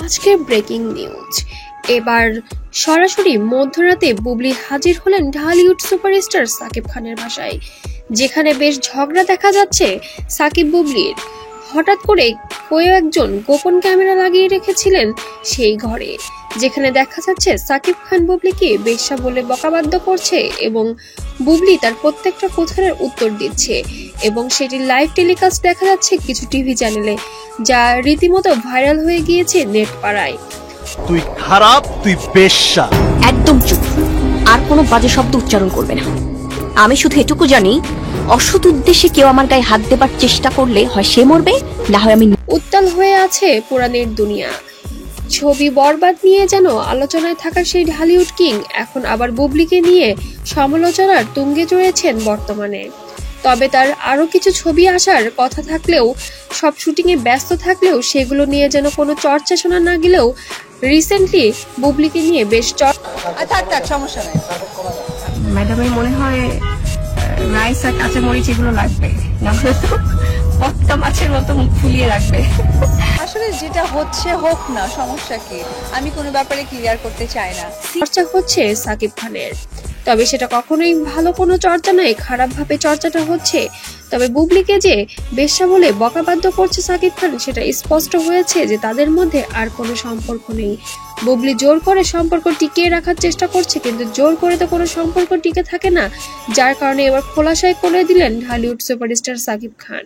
আজকের breaking news. এবার সরাসরি মধ্যরাতে বুবলি হাজির হলেন ঢালিউড সুপারস্টার সাকিব খানের বাসায়, যেখানে বেশ ঝগড়া দেখা যাচ্ছে সাকিব বুবলির। হঠাৎ করে কেউ একজন গোপন ক্যামেরা লাগিয়ে রেখেছিলেন সেই ঘরে, যেখানে দেখা যাচ্ছে সাকিব খান বুবলিকে বেশ্যা বলে বকাবাদ্য করছে এবং বুবলি তার প্রত্যেকটা কথার উত্তর দিচ্ছে এবং সেটি লাইভ টেলিকাস্ট দেখা যাচ্ছে কিছু টিভি চ্যানেলে, যা রীতিমতো ভাইরাল হয়ে গিয়েছে নেট পাড়ায়। তুই খারাপ, তুই বেশ্যা। একদম চুপ, আর কোনো বাজে শব্দ উচ্চারণ করবে না। আমি শুধু এটুকু জানি, অসৎ উদ্দেশ্যে কেউ আমার গায়ে হাত দেবার চেষ্টা করলে হয় সে মরবে, না হয় আমি। উত্তাল হয়ে আছে পুরাণের দুনিয়া। ছবি বরবাদ নিয়ে যেন আলোচনায় থাকা সেই ঢালিউড কিং এখন আবার বুবলিকে নিয়ে সমালোচনার তুঙ্গে চড়েছেন বর্তমানে। তবে তার আরো কিছু ছবি আসার কথা থাকলেও, সব শুটিং এ ব্যস্ত থাকলেও সেগুলো নিয়ে যেন কোনো চর্চা শোনা না গেলেও রিসেন্টলি বুবলিকে নিয়ে বেশ সমস্যা নাই। ম্যাডামের মনে হয় রাইস আর কাঁচা মরিচ এগুলো লাগবে, না হলে তো পটকা মাছের মতো মুখ ফুলিয়ে রাখবে। আসলে যেটা হচ্ছে হোক না, সমস্যা কি, আমি কোনো ব্যাপারে ক্লিয়ার করতে চাই না। চর্চা হচ্ছে সাকিব খানের, তবে সেটা কখনোই ভালো কোনো চর্চা নয়, খারাপ ভাবে চর্চাটা হচ্ছে। তবে বুবলিকে যে বেশ্যা বলে বকাবাদ্য করছে সাকিব খান, সেটা স্পষ্ট হয়েছে যে তাদের মধ্যে আর কোনো সম্পর্ক নেই। বুবলি জোর করে সম্পর্ক টিকিয়ে রাখার চেষ্টা করছে, কিন্তু জোর করে তো কোনো সম্পর্ক টিকে থাকে না, যার কারণে এবার খোলাসাই করে দিলেন ঢালিউড সুপারস্টার সাকিব খান।